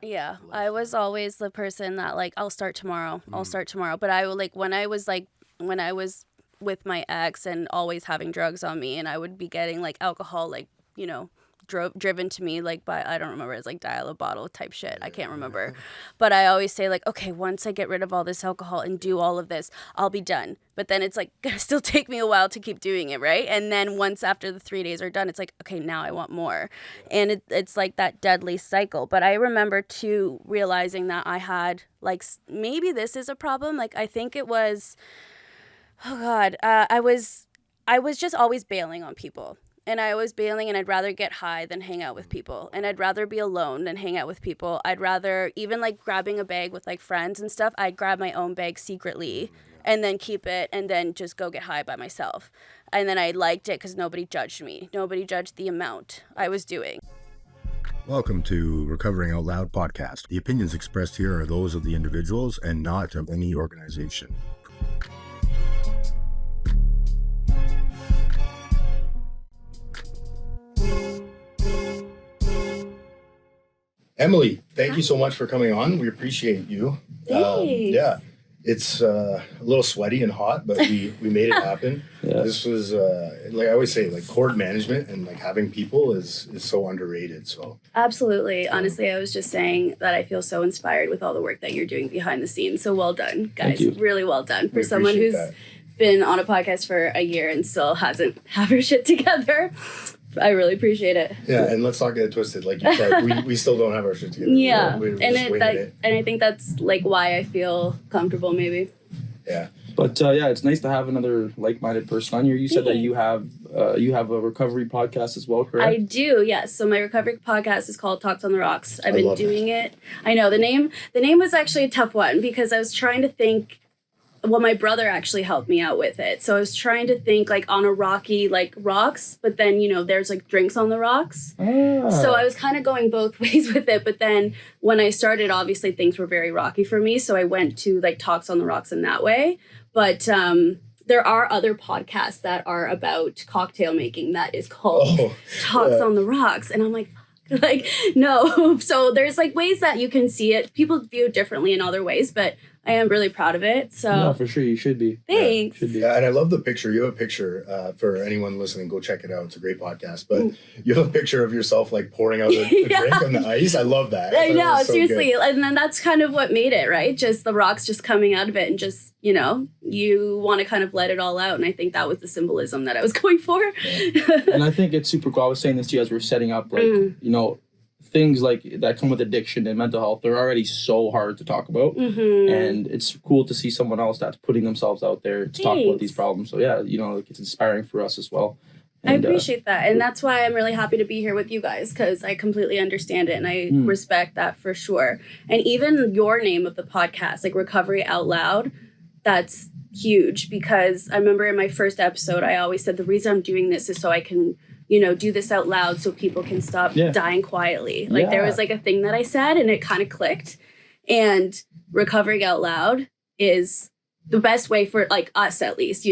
Yeah, I was always the person that like I'll start tomorrow. I'll start tomorrow. But I would when I was with my ex and always having drugs on me, and I would be getting like alcohol driven to me like by, I don't remember, it's like dial a bottle type shit. I can't remember. But I always say like, okay, once I get rid of all this alcohol and do all of this, I'll be done. But then it's like gonna still take me a while to keep doing it, right? And then once after the 3 days are done, it's like, okay, now I want more. And it's like that deadly cycle. But I remember too realizing that I had like, maybe this is a problem. Like I think it was, oh God, I was just always bailing on people. And I was bailing, and I'd rather get high than hang out with people. And I'd rather be alone than hang out with people. I'd rather, even like grabbing a bag with like friends and stuff, I'd grab my own bag secretly and then keep it and then just go get high by myself. And then I liked it because nobody judged me. Nobody judged the amount I was doing. Welcome to Recovering Out Loud podcast. The opinions expressed here are those of the individuals and not of any organization. Emily, thank you so much for coming on. We appreciate you. Thanks. It's a little sweaty and hot, but we made it happen. Yeah. This was, like I always say, like court management and like having people is so underrated. So absolutely. Honestly, I was just saying that I feel so inspired with all the work that you're doing behind the scenes. So well done, guys. Really well done. For someone who's been on a podcast for a year and still hasn't have her shit together. I really appreciate it. Yeah, and let's not get it twisted. Like you said, we still don't have our shit together. Yeah, and I think that's like why I feel comfortable, maybe. Yeah, but it's nice to have another like-minded person on here. You said that you have a recovery podcast as well, correct? I do, yes. So my recovery podcast is called Talks on the Rocks. I've been doing it. I know the name was actually a tough one because I was trying to think. Well, my brother actually helped me out with it. So I was trying to think like on a rocky, like rocks, but then, there's like drinks on the rocks. So I was kind of going both ways with it. But then when I started, obviously things were very rocky for me. So I went to like Talks on the Rocks in that way. But there are other podcasts that are about cocktail making that is called Talks on the Rocks. And I'm like, no. So there's like ways that you can see it. People view it differently in other ways, but I am really proud of it. So no, for sure, you should be. Thanks. Yeah, should be. Yeah, and I love the picture. You have a picture for anyone listening. Go check it out. It's a great podcast. But you have a picture of yourself like pouring out a drink on the ice. I love that. I know, seriously. And then that's kind of what made it, right? Just the rocks just coming out of it and just, you want to kind of let it all out. And I think that was the symbolism that I was going for. Yeah. And I think it's super cool. I was saying this to you as we're setting up, like, things like that come with addiction and mental health, they're already so hard to talk about. And it's cool to see someone else that's putting themselves out there to talk about these problems. So yeah, it's inspiring for us as well. And, I appreciate that. And that's why I'm really happy to be here with you guys, because I completely understand it and I respect that for sure. And even your name of the podcast, like Recovery Out Loud, that's huge, because I remember in my first episode, I always said the reason I'm doing this is so I can do this out loud so people can stop dying quietly. Like there was like a thing that I said and it kind of clicked. And recovering out loud is the best way for like us, at least,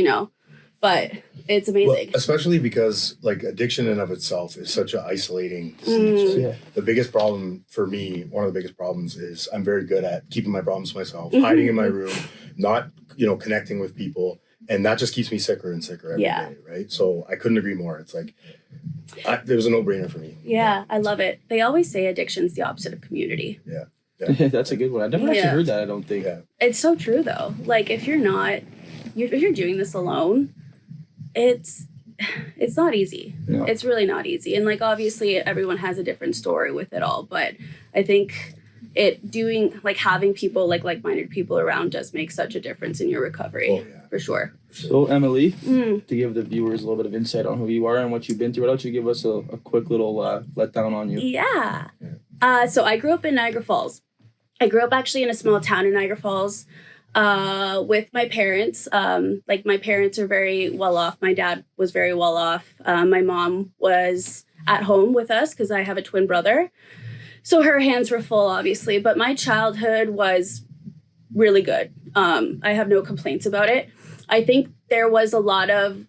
but it's amazing. Well, especially because like addiction in of itself is such an isolating disease. Right? The biggest problem for me, one of the biggest problems is I'm very good at keeping my problems to myself, hiding in my room, not, connecting with people. And that just keeps me sicker and sicker every day, right? So I couldn't agree more. It's like, it was a no-brainer for me. Yeah, I love it. They always say addiction's the opposite of community. Yeah. That's a good one. I've never actually heard that, I don't think. Yeah. It's so true, though. Like, if you're doing this alone, it's not easy. No. It's really not easy. And, like, obviously, everyone has a different story with it all. But I think having people, like-minded people around does make such a difference in your recovery. For sure. So, Emily, to give the viewers a little bit of insight on who you are and what you've been through, why don't you give us a quick little letdown on you? Yeah. So I grew up in Niagara Falls. I grew up actually in a small town in Niagara Falls with my parents. My parents are very well off. My dad was very well off. My mom was at home with us because I have a twin brother. So her hands were full, obviously. But my childhood was really good. I have no complaints about it. I think there was a lot of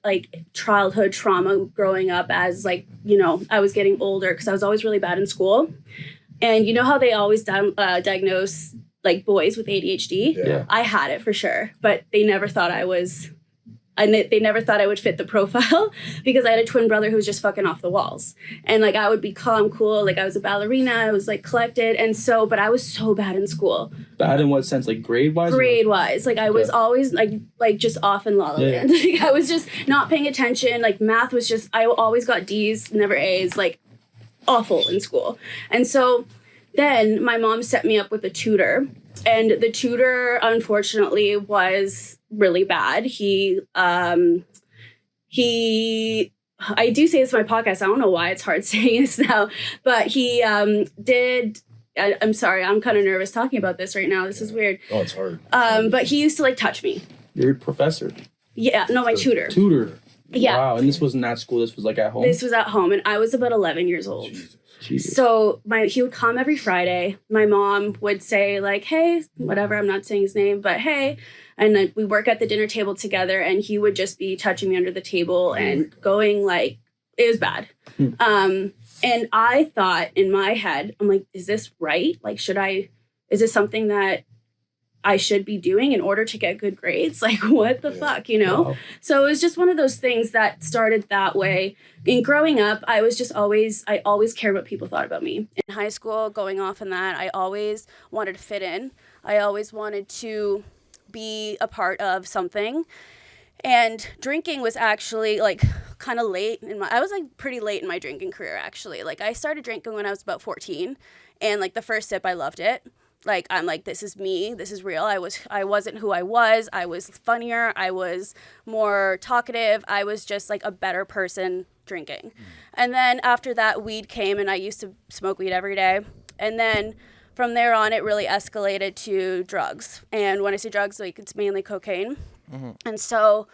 childhood trauma growing up as I was getting older because I was always really bad in school. And you know how they always diagnose like boys with ADHD? Yeah. I had it for sure, but they never thought they never thought I would fit the profile because I had a twin brother who was just fucking off the walls. And like I would be calm, cool, like I was a ballerina, I was like collected, and so, but I was so bad in school. Bad in what sense? Like grade wise? Grade wise, like I was always like just off in La La Land. Like I was just not paying attention. Like math was just, I always got D's, never A's, like awful in school. And so then my mom set me up with a tutor, and the tutor unfortunately was really bad. I do say this in my podcast. I don't know why it's hard saying this now, but he I'm sorry, I'm kind of nervous talking about this right now. This is weird. Oh, it's hard. But he used to like touch me. Your professor? Yeah, no, my tutor. Tutor? Yeah. Wow, and this wasn't at school, this was like at home? This was at home, and I was about 11 years old. Jesus. So he would come every Friday. My mom would say like, hey, whatever, I'm not saying his name, but hey. And then we work at the dinner table together, and he would just be touching me under the table and going like, it was bad. And I thought in my head, I'm like, is this right? Like, is this something that I should be doing in order to get good grades? Like, what the fuck, you know? Wow. So it was just one of those things that started that way. In growing up, I always cared what people thought about me. In high school, going off in that, I always wanted to fit in. I always wanted to be a part of something. And drinking was actually like kind of late I was like pretty late in my drinking career, actually. Like I started drinking when I was about 14, and like the first sip, I loved it. Like, I'm like, this is me, this is real. I wasn't who I was funnier, I was more talkative, I was just like a better person drinking. And then after that, weed came, and I used to smoke weed every day. And then from there on, it really escalated to drugs. And when I say drugs, like it's mainly cocaine. And so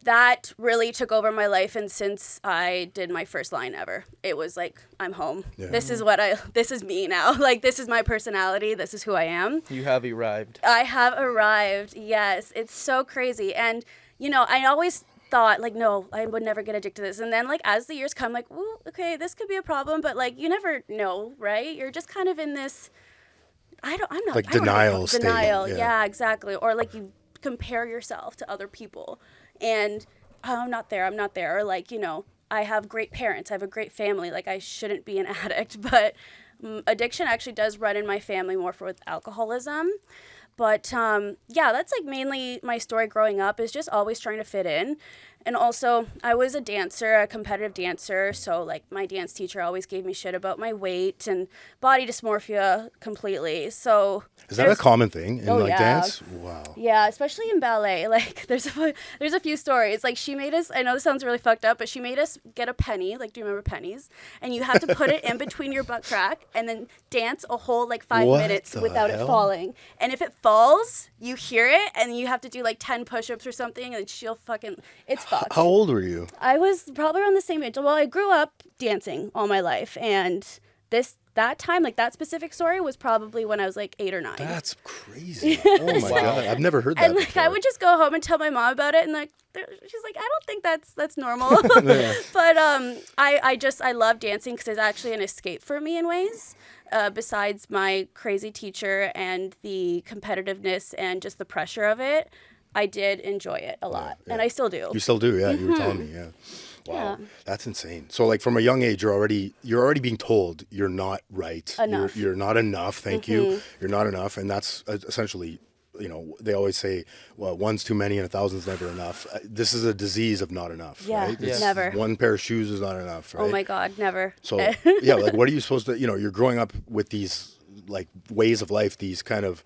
that really took over my life. And since I did my first line ever, it was like, I'm home. Yeah. This is me now. Like, this is my personality. This is who I am. You have arrived. I have arrived. Yes. It's so crazy. And, you know, I always thought like, no, I would never get addicted to this. And then like, as the years come, like, ooh, okay, this could be a problem, but like, you never know, right? You're just kind of in this, I'm not like denial state. Denial. Yeah, exactly. Or like you compare yourself to other people and I'm not there, or like, you know, I have great parents, I have a great family, like I shouldn't be an addict. But addiction actually does run in my family more with alcoholism. But yeah, that's like mainly my story growing up, is just always trying to fit in. And also, I was a dancer, a competitive dancer, so like my dance teacher always gave me shit about my weight and body dysmorphia completely. So is that a common thing in dance? Wow. Yeah, especially in ballet. Like there's a few stories. Like she made us, I know this sounds really fucked up, but she made us get a penny. Like, do you remember pennies? And you have to put it in between your butt crack and then dance a whole like 5 minutes without it falling. And if it falls, you hear it, and you have to do like 10 push-ups or something, and she'll fucking, it's fucked. How old were you? I was probably around the same age. Well, I grew up dancing all my life, and that time, like that specific story, was probably when I was like 8 or 9. That's crazy. Oh my God, I've never heard that. And like before. I would just go home and tell my mom about it, and like she's like, I don't think that's normal. But I love dancing because it's actually an escape for me in ways. Besides my crazy teacher and the competitiveness and just the pressure of it, I did enjoy it a lot, and I still do. You still do, yeah. You were telling me, yeah. Wow, that's insane. So, like, from a young age, you're already being told you're not right. Enough. You're not enough. Thank you. You're not enough, and that's essentially, you know, they always say, well, one's too many and 1,000's never enough. This is a disease of not enough. Yeah, right? never. One pair of shoes is not enough. Right? Oh my God, never. So yeah, like, what are you supposed to? You know, you're growing up with these like ways of life, these kind of.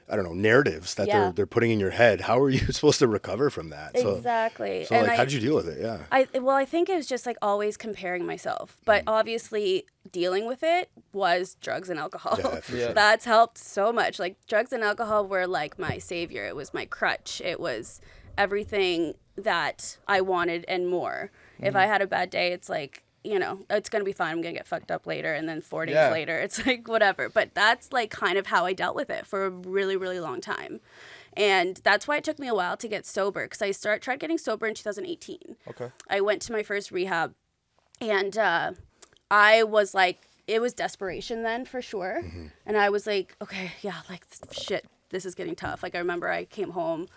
I don't know, narratives that they're putting in your head. How are you supposed to recover from that? Exactly. So like, how did you deal with it? Yeah. I think it was just like always comparing myself, but obviously dealing with it was drugs and alcohol. Yeah, for sure. That's helped so much. Like drugs and alcohol were like my savior. It was my crutch. It was everything that I wanted and more. If I had a bad day, it's like, you know, it's going to be fine. I'm going to get fucked up later. And then 4 days later, it's like, whatever. But that's like kind of how I dealt with it for a really, really long time. And that's why it took me a while to get sober, because I tried getting sober in 2018. Okay. I went to my first rehab, and I was like it was desperation then for sure. And I was like, okay, yeah, like shit, this is getting tough. Like I remember I came home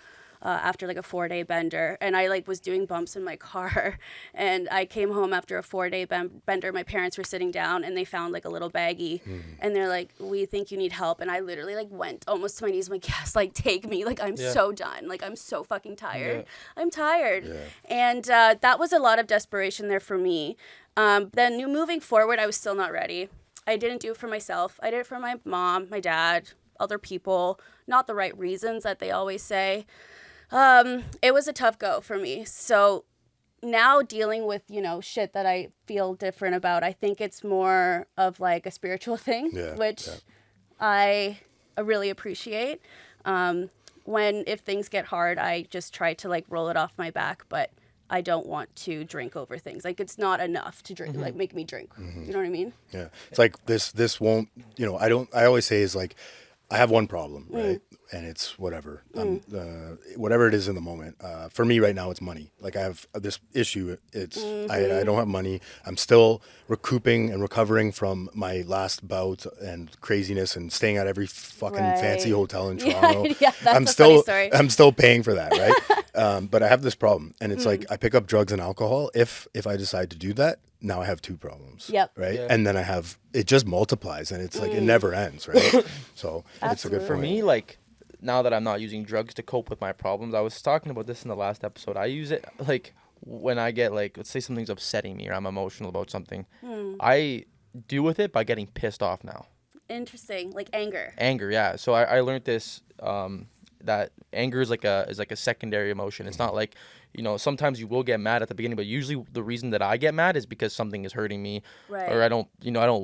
after like a 4-day bender, and I like was doing bumps in my car, and I came home after a 4-day bender. My parents were sitting down and they found like a little baggie, and they're like, we think you need help. And I literally like went almost to my knees. I'm like, yes, like take me, like I'm so done, like I'm so fucking tired. I'm tired. And that was a lot of desperation there for me. Then moving forward, I was still not ready. I didn't do it for myself. I did it for my mom, my dad, other people, not the right reasons that they always say. It was a tough go for me. So now dealing with, you know, shit that I feel different about, I think it's more of like a spiritual thing, which I really appreciate. If things get hard, I just try to like roll it off my back, but I don't want to drink over things. Like it's not enough to drink, like make me drink. You know what I mean? Yeah. It's like this won't, you know, I always say is like, I have one problem, right? And it's whatever, whatever it is in the moment. For me right now, it's money. Like I have this issue. It's I don't have money. I'm still recouping and recovering from my last bout and craziness and staying at every fucking fancy hotel in Toronto. That's funny story. I'm still paying for that, right? But I have this problem, and it's like I pick up drugs and alcohol. If I decide to do that, now I have 2 problems. Right. Yeah. And then it just multiplies, and it's like it never ends, right? So it's a good for me. Like now that I'm not using drugs to cope with my problems, I was talking about this in the last episode. I use it like when I get like, let's say something's upsetting me or I'm emotional about something. I deal with it by getting pissed off now. Interesting, like anger. Anger, yeah. So I learned this that anger is like a secondary emotion. It's not like, you know, sometimes you will get mad at the beginning, but usually the reason that I get mad is because something is hurting me, or I don't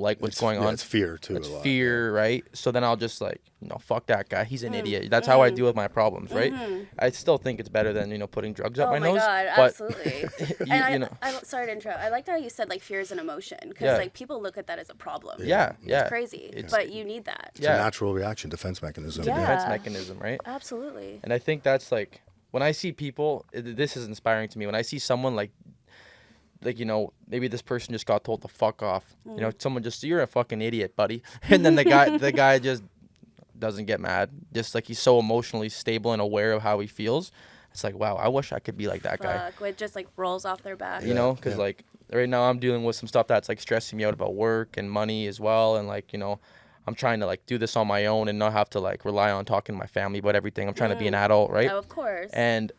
like what's going on. It's fear too. It's fear, right? So then I'll just like, you know, fuck that guy. He's an idiot. That's how I deal with my problems, right? I still think it's better than, you know, putting drugs up my nose. Oh my God, absolutely. And sorry to interrupt. I liked how you said like fear is an emotion, because like people look at that as a problem. It's crazy, but you need that. It's a natural reaction, defense mechanism. Defense mechanism, right? Absolutely. And I think that's like, when I see people, this is inspiring to me. When I see someone like, you know, maybe this person just got told to fuck off. You know, someone just, you're a fucking idiot, buddy. And then the guy just doesn't get mad. Just like he's so emotionally stable and aware of how he feels. It's like, wow, I wish I could be like that guy. It just like rolls off their back. You know, because like right now I'm dealing with some stuff that's like stressing me out about work and money as well. And like, you know, I'm trying to like do this on my own and not have to like rely on talking to my family about everything. I'm trying to be an adult, right? Oh, of course. And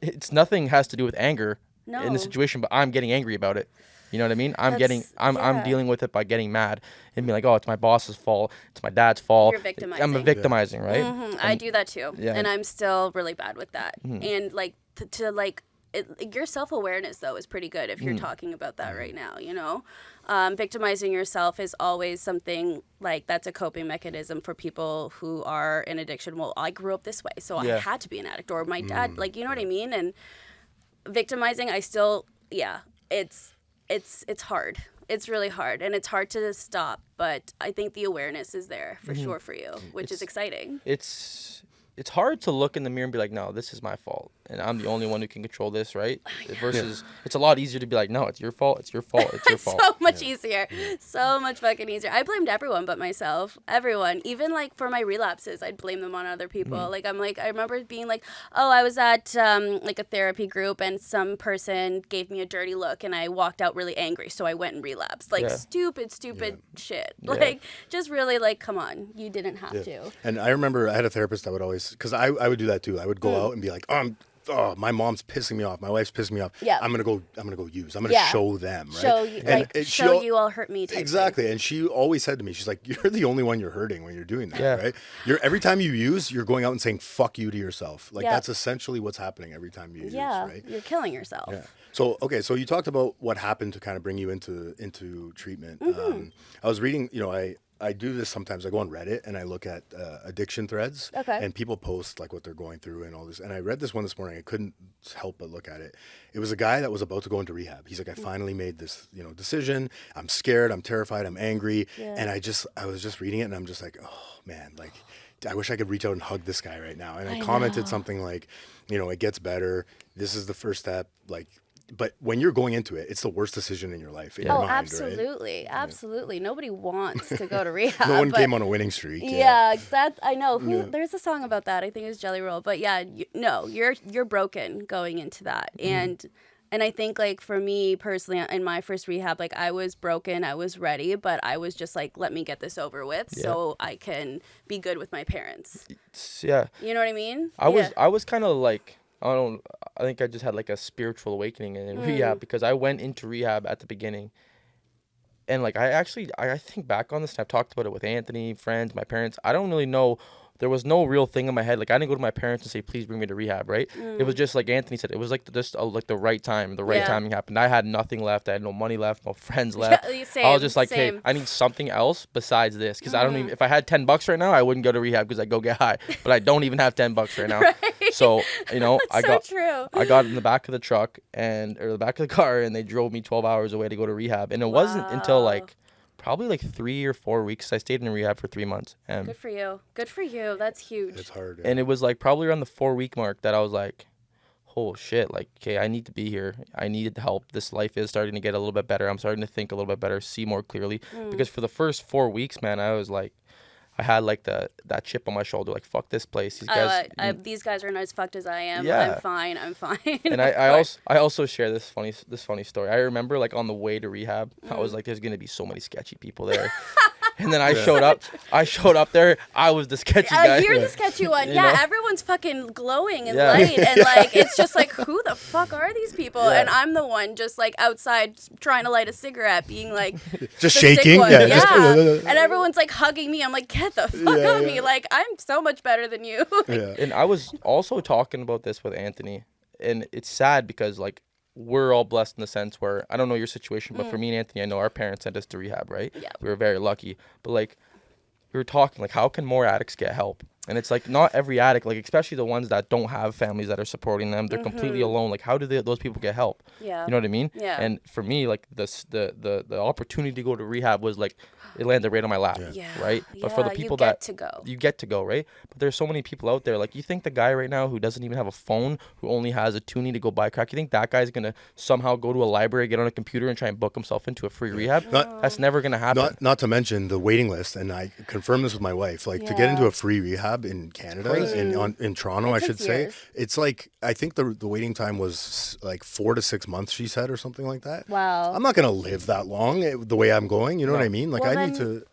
it's nothing has to do with anger in the situation, but I'm getting angry about it. You know what I mean? I'm dealing with it by getting mad and being like, oh, it's my boss's fault. It's my dad's fault. You're victimizing. I'm victimizing, right? I do that too. And I'm still really bad with that. And like to like, your self-awareness though is pretty good if you're talking about that right now, you know. Victimizing yourself is always something like that's a coping mechanism for people who are in addiction. Well, I grew up this way, so I had to be an addict, or my dad, like, you know what I mean. And victimizing, I still it's hard. It's really hard, and it's hard to stop, but I think the awareness is there for sure for you, which is exciting. It's hard to look in the mirror and be like, no, this is my fault, and I'm the only one who can control this, right? Versus, it's a lot easier to be like, no, it's your fault, it's your fault, it's your fault. So much easier. So much fucking easier. I blamed everyone but myself. Everyone. Even, like, for my relapses, I'd blame them on other people. Like, I remember being like, oh, I was at, like, a therapy group, and some person gave me a dirty look, and I walked out really angry, so I went and relapsed. Like, stupid shit. Like, just really, like, come on. You didn't have to. And I remember I had a therapist that would always, because I would do that too. I would go out and be like, oh, my mom's pissing me off. My wife's pissing me off. Yeah. I'm gonna go use. I'm gonna show them, right? Show you, and show you all hurt me. Exactly. Thing. And she always said to me, she's like, you're the only one you're hurting when you're doing that, right? Every time you use, you're going out and saying fuck you to yourself. Like that's essentially what's happening every time you use, right? You're killing yourself. Yeah. So so you talked about what happened to kind of bring you into treatment. I was reading, you know, I do this sometimes. I go on Reddit and I look at addiction threads, and people post like what they're going through and all this. And I read this one this morning. I couldn't help but look at it. It was a guy that was about to go into rehab. He's like, I finally made this, you know, decision. I'm scared. I'm terrified. I'm angry. And I was just reading it, and I'm just like, oh man, like I wish I could reach out and hug this guy right now. And I commented something like, you know, it gets better. This is the first step. Like, but when you're going into it, it's the worst decision in your life. In Oh, your mind, absolutely, right? Absolutely. Nobody wants to go to rehab. No one but came on a winning streak. yeah, that I know. There's a song about that. I think it's Jelly Roll. But yeah, no, you're broken going into that, and I think like for me personally, in my first rehab, like I was broken, I was ready, but I was just like, let me get this over with, so I can be good with my parents. Yeah. You know what I mean? I was kind of like, I think I just had like a spiritual awakening in rehab, because I went into rehab at the beginning, and like I think back on this, and I've talked about it with Anthony, friends, my parents. I don't really know. There was no real thing in my head. Like, I didn't go to my parents and say, please bring me to rehab, right? It was just like Anthony said. It was like just like the right time. The right timing happened. I had nothing left. I had no money left, no friends left. I was just like, hey, I need something else besides this. Because I don't even, if I had $10 right now, I wouldn't go to rehab because I'd go get high. But I don't even have $10 right now. So, you know, I got in the back of the truck or the back of the car, and they drove me 12 hours away to go to rehab. And it wasn't until like probably like 3 or 4 weeks. I stayed in rehab for 3 months. Good for you. Good for you. That's huge. It's hard. And it was like probably around the 4-week mark that I was like, oh shit, like, okay, I need to be here. I needed help. This life is starting to get a little bit better. I'm starting to think a little bit better, see more clearly. Because for the first 4 weeks, man, I was like, I had like that chip on my shoulder, like, fuck this place. These guys are not as fucked as I am. Yeah. I'm fine. And I also share this funny story. I remember like on the way to rehab, I was like, there's gonna be so many sketchy people there. And then I showed up there. I was the sketchy guy. You're the sketchy one. You know? Everyone's fucking glowing and light, and like it's just like, who the fuck are these people? And I'm the one just like outside trying to light a cigarette, being like just shaking. And everyone's like hugging me. I'm like, get the fuck on me! Like, I'm so much better than you. And I was also talking about this with Anthony, and it's sad because like, we're all blessed in the sense where, I don't know your situation, but for me and Anthony, I know our parents sent us to rehab, right? Yeah. We were very lucky. But like, we were talking, like, how can more addicts get help? And it's like, not every addict, like, especially the ones that don't have families that are supporting them, they're completely alone. Like, how do those people get help? Yeah. You know what I mean? Yeah. And for me, like, the opportunity to go to rehab was like, it landed right on my lap, right? But for the people you get to go, right? But there's so many people out there. Like, you think the guy right now who doesn't even have a phone, who only has a toonie to go buy crack, you think that guy's gonna somehow go to a library, get on a computer, and try and book himself into a free rehab? That's never gonna happen. Not to mention the waiting list, and I confirmed this with my wife. Like, to get into a free rehab in Canada, in Toronto, I should say, it's like, I think the waiting time was like 4 to 6 months, she said, or something like that. Wow. I'm not gonna live that long the way I'm going. You know what I mean? Like, well, I need to.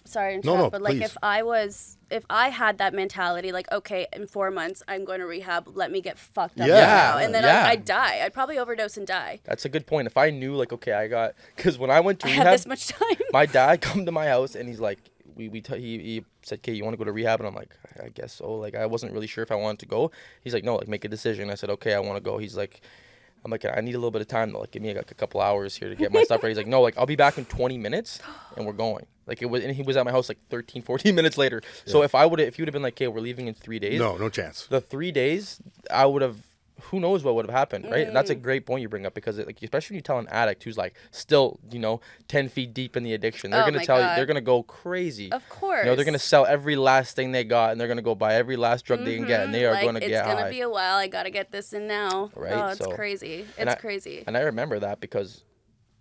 Sorry to interrupt, but like, please. if I had that mentality, like, okay, in 4 months I'm going to rehab, let me get fucked up now, and then I'd die. I'd probably overdose and die. That's a good point. If I knew, like, okay, because when I went to rehab, I had this much time. My dad come to my house and he's like, he said, "Okay, you want to go to rehab?" And I'm like, "I guess so." Like, I wasn't really sure if I wanted to go. He's like, "No, like, make a decision." I said, "Okay, I want to go." He's like, I'm like, I need a little bit of time though. Like, give me like a couple hours here to get my stuff ready. He's like, no, like, I'll be back in 20 minutes and we're going. Like, and he was at my house like 13, 14 minutes later. So if you would have been like, okay, we're leaving in 3 days. No chance. The 3 days, I would have, who knows what would have happened, right? And that's a great point you bring up, because like, especially when you tell an addict who's like still, 10 feet deep in the addiction, they're gonna tell you, they're gonna go crazy. Of course. They're gonna sell every last thing they got, and they're gonna go buy every last drug they can get, and they are like, gonna get high. It's gonna be a while. I gotta get this in now. Right. Oh, it's crazy. It's crazy. And I remember that because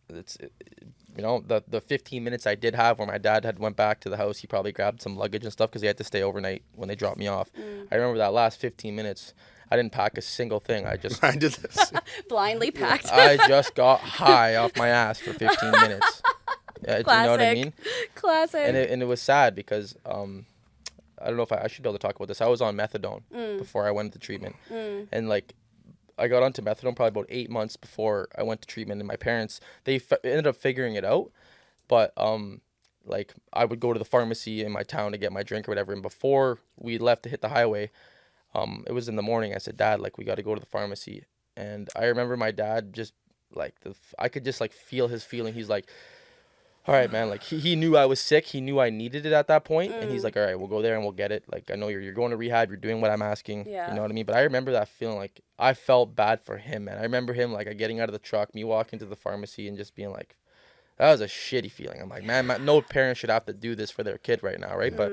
the 15 minutes I did have where my dad had went back to the house, he probably grabbed some luggage and stuff because he had to stay overnight when they dropped me off. I remember that last 15 minutes. I didn't pack a single thing. I did this. Blindly packed. I just got high off my ass for 15 minutes. Yeah, do you know what I mean? Classic. And it was sad because I don't know if I should be able to talk about this. I was on methadone before I went into treatment, and like, I got onto methadone probably about 8 months before I went to treatment, and my parents, they ended up figuring it out, but like, I would go to the pharmacy in my town to get my drink or whatever, and before we left to hit the highway, it was in the morning, I said, Dad, like, we got to go to the pharmacy. And I remember my dad just like, I could just like feel his feeling. He's like, all right, man, like, he knew I was sick. He knew I needed it at that point. And he's like, all right, we'll go there and we'll get it. Like, I know you're going to rehab. You're doing what I'm asking. Yeah. You know what I mean? But I remember that feeling, like, I felt bad for him, man. I remember him, like, getting out of the truck, me walking to the pharmacy and just being like, that was a shitty feeling. I'm like, man, no parent should have to do this for their kid right now, right? But,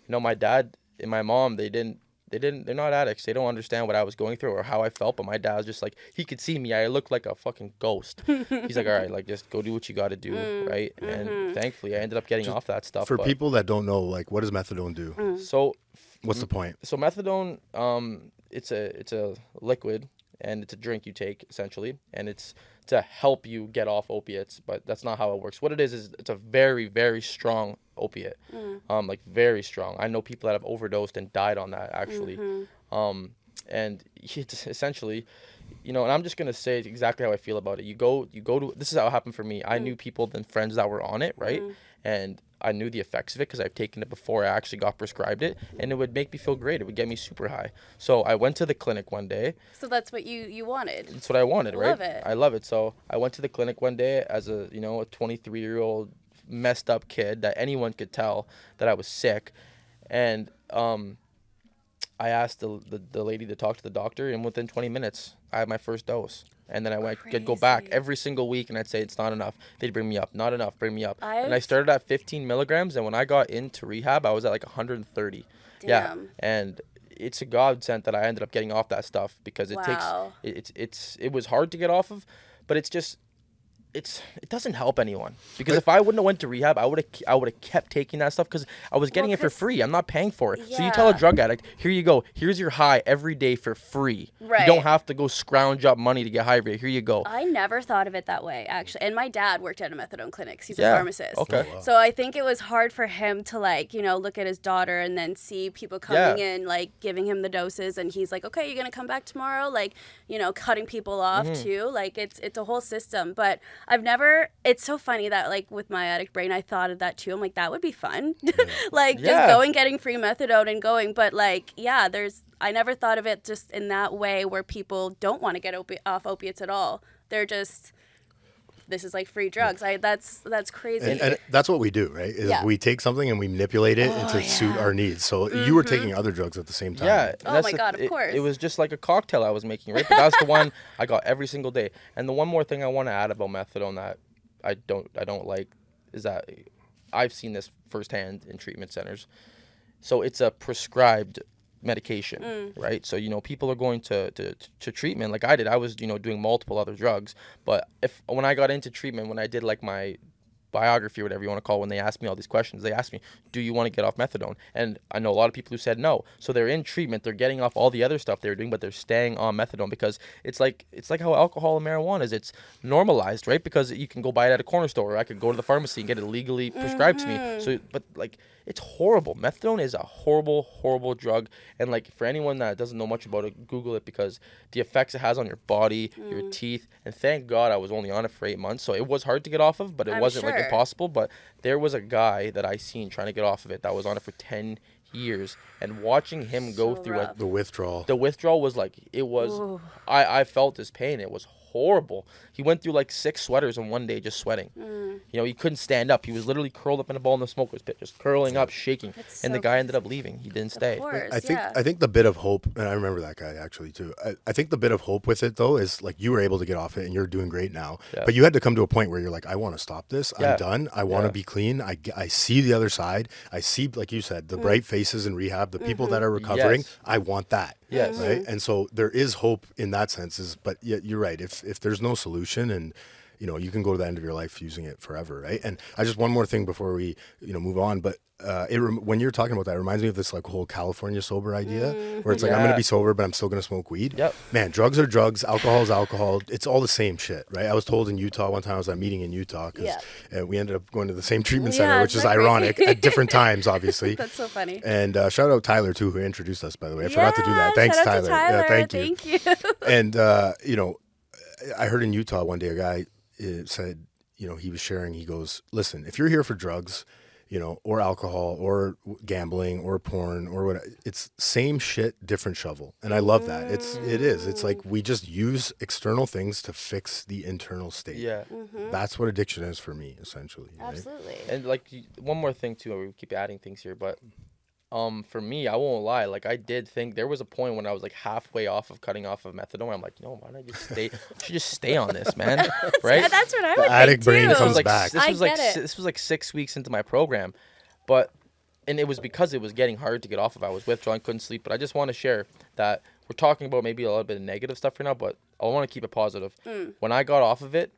my dad and my mom, they didn't they're not addicts. They don't understand what I was going through or how I felt. But my dad was just like, he could see me. I looked like a fucking ghost. He's like, all right, like just go do what you got to do, right? And thankfully, I ended up getting off that stuff. For people that don't know, like, what does methadone do? So, what's the point? So methadone, it's a liquid, and it's a drink you take essentially, and it's to help you get off opiates, but that's not how it works. What it is it's a very, very strong opiate, like very strong. I know people that have overdosed and died on that actually, and it's essentially, and I'm just gonna say exactly how I feel about it. You go to, this is how it happened for me. I knew people and friends that were on it, right, and I knew the effects of it because I've taken it before I actually got prescribed it, and it would make me feel great. It would get me super high. So I went to the clinic one day. So that's what you wanted. That's what I wanted, right? Love it. I love it. So I went to the clinic one day as a 23-year-old messed up kid that anyone could tell that I was sick, and I asked the lady to talk to the doctor, and within 20 minutes I had my first dose. And then I'd go back every single week, and I'd say it's not enough. They'd bring me up, not enough, bring me up. And I started at 15 milligrams, and when I got into rehab, I was at like 130. Damn. Yeah, and it's a godsend that I ended up getting off that stuff because it it was hard to get off of, but it doesn't help anyone, because if I wouldn't have went to rehab, I would have kept taking that stuff because I was getting it for free. I'm not paying for it. So you tell a drug addict, here you go, here's your high every day for free. Right. You don't have to go scrounge up money to get high. Here you go. I never thought of it that way, actually. And my dad worked at a methadone clinic. He's a pharmacist. Okay. Oh, wow. So I think it was hard for him to look at his daughter and then see people coming in, giving him the doses, and he's like, okay, you're gonna come back tomorrow, cutting people off too. It's a whole system. But I've never. It's so funny that with my addict brain, I thought of that too. I'm like, that would be fun, just going, getting free methadone and going. But I never thought of it just in that way where people don't want to get off opiates at all. They're just, this is like free drugs. That's crazy. And that's what we do, right? Is we take something and we manipulate it to suit our needs. So you were taking other drugs at the same time. Yeah. Oh my God, of course. It was just like a cocktail I was making, right? But that's the one I got every single day. And the one more thing I want to add about methadone that I don't like is that I've seen this firsthand in treatment centers. So it's a prescribed medication, right? So people are going to treatment like I did. I was doing multiple other drugs, but when I got into treatment, when I did my biography or whatever you want to call it, when they asked me all these questions, they asked me, do you want to get off methadone? And I know a lot of people who said no. So they're in treatment, they're getting off all the other stuff they're doing, but they're staying on methadone because it's like how alcohol and marijuana is. It's normalized, right? Because you can go buy it at a corner store, or I could go to the pharmacy and get it legally prescribed to me. So but it's horrible. Methadone is a horrible, horrible drug. And for anyone that doesn't know much about it, Google it, because the effects it has on your body, your teeth. And thank God I was only on it for 8 months. So it was hard to get off of, but it wasn't impossible. But there was a guy that I seen trying to get off of it that was on it for 10 years, and watching him go through the withdrawal. The withdrawal was I felt his pain. It was horrible. He went through 6 sweaters in one day just sweating. He couldn't stand up. He was literally curled up in a ball in the smoker's pit, just curling up, shaking. And the guy ended up leaving. He didn't stay. Course, I think the bit of hope, and I remember that guy actually too. I think the bit of hope with it though is you were able to get off it and you're doing great now. Yeah. But you had to come to a point where you're like, I want to stop this. I'm done. I want to be clean. I see the other side. I see, like you said, the bright faces in rehab, the people that are recovering. Yes. I want that. Yes. Right. And so there is hope in that sense. But you're right. If there's no solution, and you can go to the end of your life using it forever, right? And I just, one more thing before we move on, but when you're talking about that, it reminds me of this whole California sober idea, where it's I'm going to be sober, but I'm still going to smoke weed. Yep. Man, drugs are drugs, alcohol is alcohol. It's all the same shit, right? I was told in Utah one time, I was at a meeting in Utah because we ended up going to the same treatment center, which is ironic at different times, obviously. That's so funny. And shout out Tyler too, who introduced us, by the way. I forgot to do that. Thanks, Tyler. Yeah, thank you. And I heard in Utah one day a guy said, he was sharing, he goes, listen, if you're here for drugs, or alcohol or gambling or porn or what, it's same shit, different shovel. And I love that. It is. It's we just use external things to fix the internal state. Yeah. That's what addiction is for me, essentially. Absolutely. Right? And one more thing too, we keep adding things here, but for me, I won't lie. I did think there was a point when I was halfway off of cutting off of methadone. I'm like, why don't I just stay? I should just stay on this, man. Right? Yeah, that's what I would addict think brain too. comes back. This was 6 weeks into my program, but and it was because it was getting hard to get off of. I was withdrawing, couldn't sleep. But I just want to share that we're talking about maybe a little bit of negative stuff right now, but I want to keep it positive. When I got off of it,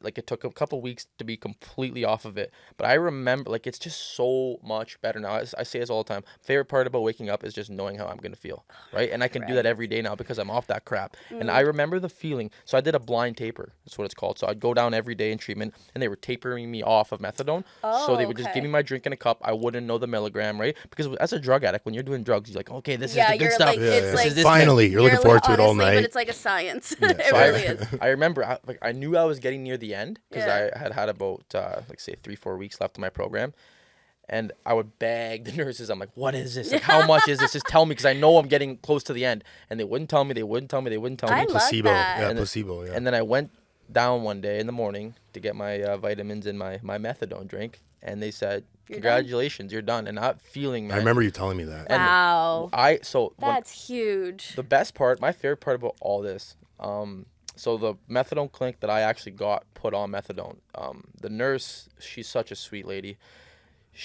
like it took a couple weeks to be completely off of it, but I remember, like, it's just so much better now. I say this all the time. Favorite part about waking up is just knowing how I'm gonna feel, right? And I can do that every day now because I'm off that crap. And I remember the feeling. So I did a blind taper. That's what it's called. So I'd go down every day in treatment, and they were tapering me off of methadone. So they would just give me my drink in a cup. I wouldn't know the milligram, right? Because as a drug addict, when you're doing drugs, you're like, okay, this is the good stuff. Like, it's like, this finally, you're looking forward to it all night. But it's like a science. Yeah. It really is. I remember, I knew I was getting near the end because I had about, like, say, 3-4 weeks left in my program. And I would beg the nurses. I'm like, what is this? Like, how much is this? Just tell me, because I know I'm getting close to the end. And they wouldn't tell me. I love placebo. that. Yeah, placebo. Yeah. And then I went down one day in the morning to get my vitamins and my methadone drink. And they said, congratulations, you're done. And that feeling, man. I remember you telling me that. Wow. That's huge. The best part, my favorite part about all this, so the methadone clinic that I actually got put on methadone, the nurse, she's such a sweet lady.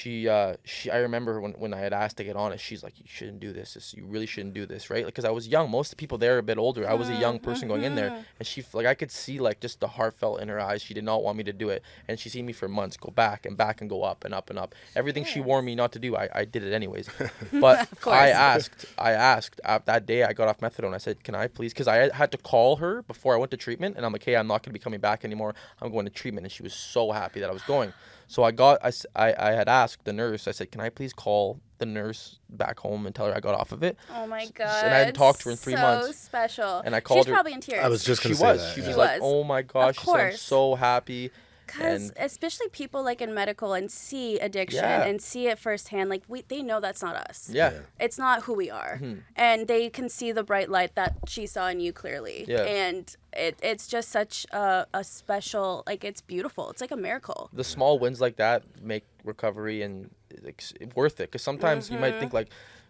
I remember when I had asked to get on it, she's like, you shouldn't do this. You really shouldn't do this, right? Because I was young. Most of the people there are a bit older. I was a young person going in there. And she, like, I could see, like, just the heartfelt in her eyes. She did not want me to do it. And she's seen me for months go back and go up and up and up. Everything she warned me not to do, I did it anyways. But I asked that day I got off methadone. I said, can I please? Because I had to call her before I went to treatment. And I'm like, hey, I'm not going to be coming back anymore. I'm going to treatment. And she was so happy that I was going. So I had asked the nurse, I said, can I please call the nurse back home and tell her I got off of it? Oh my God. And I hadn't talked to her in 3 months. So special. And I called her. She's probably in tears. I was just going to say that. She was like, oh my gosh, she said, I'm so happy. Because especially people like in medical and see addiction and see it firsthand, like they know that's not us. Yeah. It's not who we are. And they can see the bright light that she saw in you clearly. Yeah. And it's just such a special, like, it's beautiful. It's like a miracle. The small wins like that make recovery and worth it. Because sometimes you might think, like,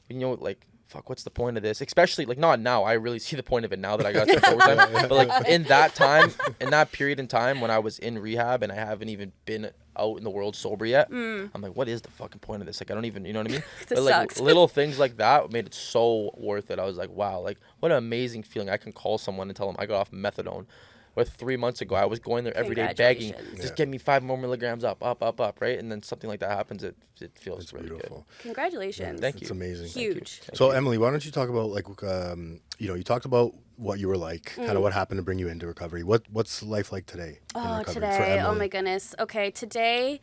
you know, like, fuck, what's the point of this? Especially, like, not now. I really see the point of it now that I got to overtime. But, like, in that period in time when I was in rehab and I haven't even been out in the world sober yet, I'm like, what is the fucking point of this? Like, I don't even, you know what I mean? But, like, sucks. little things like that made it so worth it. I was like, wow, like, what an amazing feeling. I can call someone and tell them I got off methadone. Where 3 months ago, I was going there every day begging, just get me 5 more milligrams up, right? And then something like that happens, it feels really beautiful. Good. Congratulations. Thank you. It's amazing. Huge. So, Emily, why don't you talk about, like, you talked about what you were like, kind of what happened to bring you into recovery. What's life like today in recovery for Emily? Oh my goodness. Okay, today,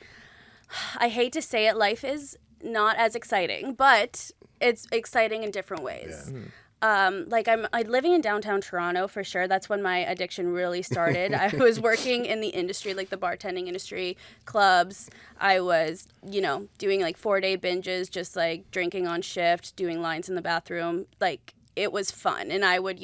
I hate to say it, life is not as exciting, but it's exciting in different ways. Yeah. Like I'm living in downtown Toronto for sure. That's when my addiction really started. I was working in the industry, like the bartending industry, clubs. I was, doing like 4-day binges, just like drinking on shift, doing lines in the bathroom. Like it was fun. And I would,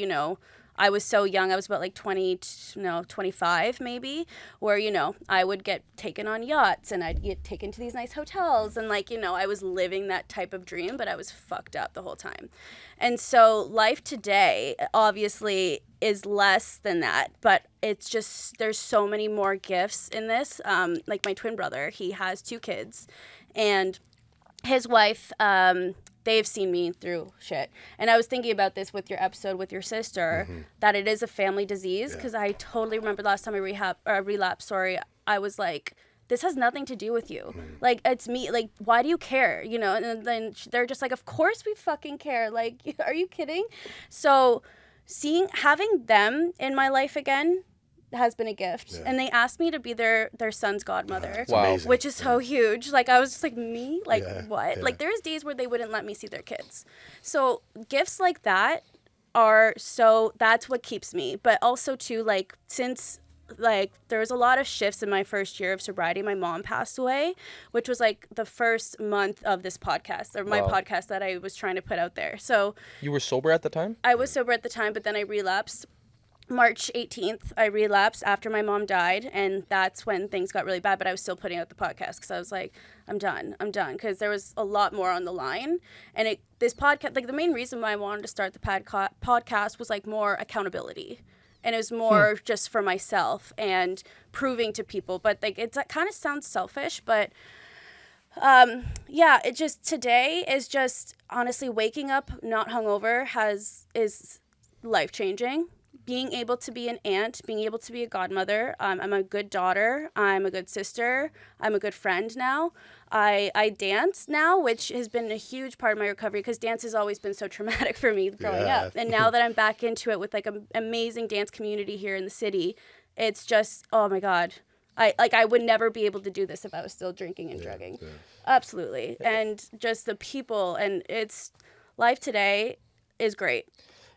I was so young. I was about like 25 maybe, where, I would get taken on yachts and I'd get taken to these nice hotels. And like, I was living that type of dream, but I was fucked up the whole time. And so life today obviously is less than that, but it's just, there's so many more gifts in this. Like my twin brother, he has 2 kids and his wife, they've seen me through shit. And I was thinking about this with your episode with your sister, that it is a family disease. Because I totally remember last time I relapsed, I was like, this has nothing to do with you. Like, it's me. Like, why do you care? And then they're just like, of course we fucking care. Like, are you kidding? So having them in my life again has been a gift. Yeah. And they asked me to be their son's godmother, which is so huge. Like, I was just like, me? Like, what? Yeah. Like, there's days where they wouldn't let me see their kids. So gifts like that that's what keeps me. But also too, like, since like there was a lot of shifts in my first year of sobriety. My mom passed away, which was like the first month of this podcast, or my podcast that I was trying to put out there. So you were sober at the time? I was sober at the time, but then I relapsed. March 18th, I relapsed after my mom died, and that's when things got really bad, but I was still putting out the podcast because I was like, I'm done, because there was a lot more on the line. And this podcast, like the main reason why I wanted to start the podcast was like more accountability. And it was more just for myself and proving to people. But like it kind of sounds selfish, but Yeah, it just today is just honestly waking up not hungover is life changing. Being able to be an aunt, being able to be a godmother. I'm a good daughter. I'm a good sister. I'm a good friend now. I dance now, which has been a huge part of my recovery because dance has always been so traumatic for me growing up. And now that I'm back into it with like an amazing dance community here in the city, it's just, oh my God. I would never be able to do this if I was still drinking and drugging. Yeah. Absolutely. And just the people, and it's life today is great.